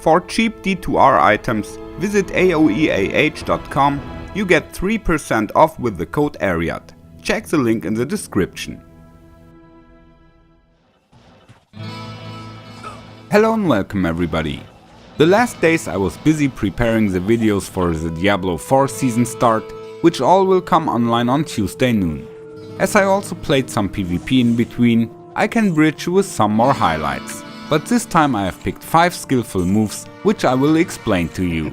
For cheap D2R items, visit aoeah.com. You get 3% off with the code ARIAD. Check the link in the description. Hello and welcome everybody. The last days I was busy preparing the videos for the Diablo 4 season start, which all will come online on Tuesday noon. As I also played some PvP in between, I can bridge you with some more highlights. But this time I have picked 5 skillful moves, which I will explain to you.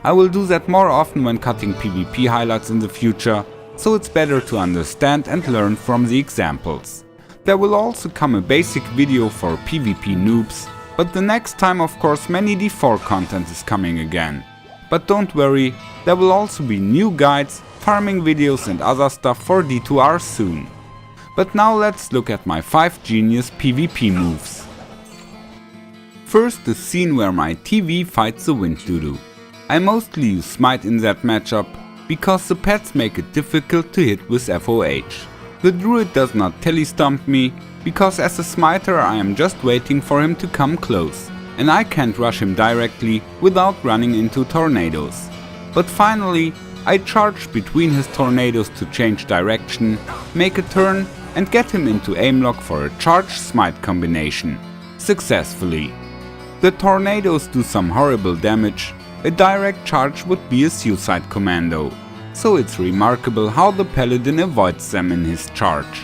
I will do that more often when cutting PvP highlights in the future, so it's better to understand and learn from the examples. There will also come a basic video for PvP noobs, but the next time of course many D4 content is coming again. But don't worry, there will also be new guides, farming videos and other stuff for D2R soon. But now let's look at my 5 genius PvP moves. First, the scene where my TV fights the wind doodoo. I mostly use smite in that matchup, because the pets make it difficult to hit with FOH. The druid does not telestomp me, because as a smiter I am just waiting for him to come close, and I can't rush him directly without running into tornadoes. But finally, I charge between his tornadoes to change direction, make a turn and get him into aim lock for a charge smite combination. Successfully. The tornadoes do some horrible damage, a direct charge would be a suicide commando, so it's remarkable how the paladin avoids them in his charge.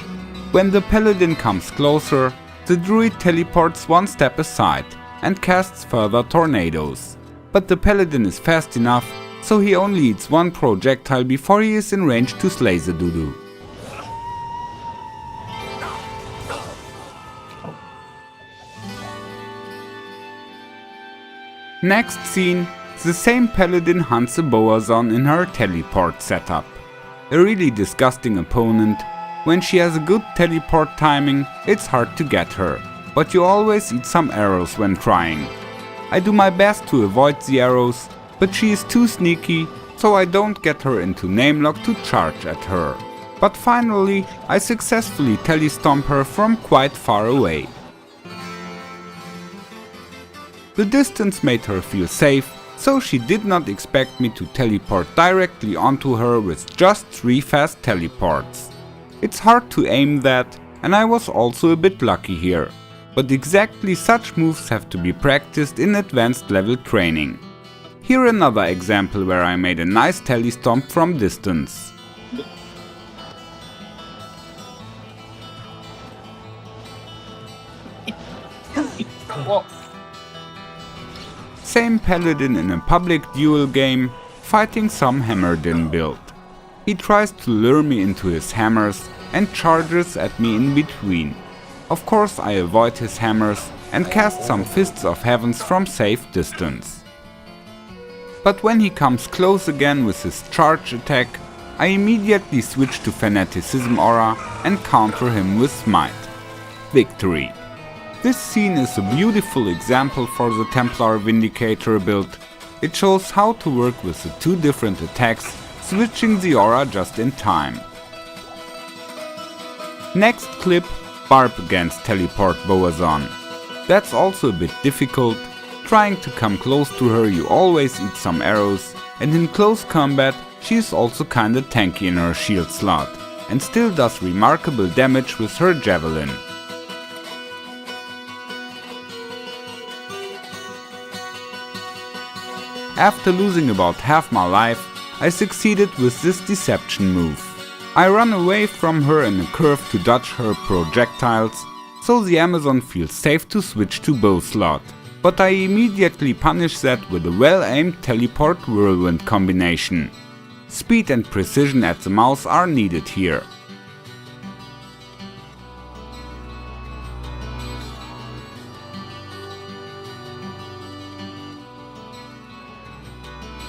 When the paladin comes closer, the druid teleports one step aside and casts further tornadoes. But the paladin is fast enough, so he only eats one projectile before he is in range to slay the doodoo. Next scene, the same paladin hunts a Boazon in her teleport setup. A really disgusting opponent. When she has a good teleport timing, it's hard to get her, but you always eat some arrows when trying. I do my best to avoid the arrows, but she is too sneaky, so I don't get her into namelock to charge at her. But finally, I successfully telestomp her from quite far away. The distance made her feel safe, so she did not expect me to teleport directly onto her with just 3 fast teleports. It's hard to aim that, and I was also a bit lucky here. But exactly such moves have to be practiced in advanced level training. Here another example where I made a nice telestomp from distance. Same paladin in a public duel game, fighting some Hammerdin build. He tries to lure me into his hammers and charges at me in between. Of course I avoid his hammers and cast some Fists of Heavens from safe distance. But when he comes close again with his charge attack, I immediately switch to Fanaticism Aura and counter him with Smite. Victory. This scene is a beautiful example for the Templar Vindicator build. It shows how to work with the 2 different attacks, switching the aura just in time. Next clip, Barb against Teleport Boazon. That's also a bit difficult. Trying to come close to her you always eat some arrows, and in close combat she is also kinda tanky in her shield slot, and still does remarkable damage with her javelin. After losing about half my life, I succeeded with this deception move. I run away from her in a curve to dodge her projectiles, so the Amazon feels safe to switch to bow slot. But I immediately punish that with a well-aimed teleport whirlwind combination. Speed and precision at the mouse are needed here.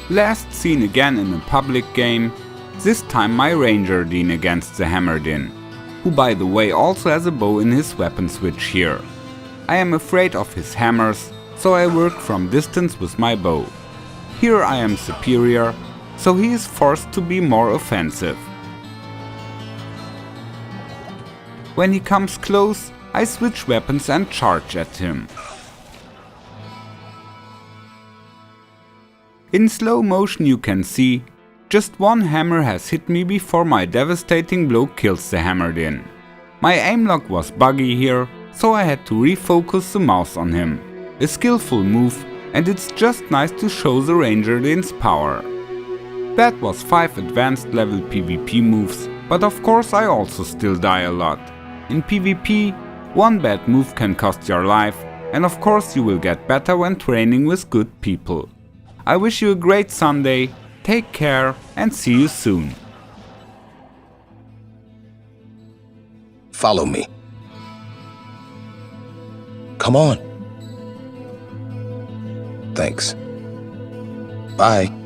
Last seen again in a public game, this time my Ranger Dean against the Hammerdin, who by the way also has a bow in his weapon switch here. I am afraid of his hammers, so I work from distance with my bow. Here I am superior, so he is forced to be more offensive. When he comes close, I switch weapons and charge at him. In slow motion you can see, just one hammer has hit me before my devastating blow kills the hammered in. My aim lock was buggy here, so I had to refocus the mouse on him. A skillful move, and it's just nice to show the Ranger's power. That was 5 advanced level PvP moves, but of course I also still die a lot. In PvP, one bad move can cost your life, and of course you will get better when training with good people. I wish you a great Sunday, take care and see you soon. Follow me. Come on. Thanks. Bye.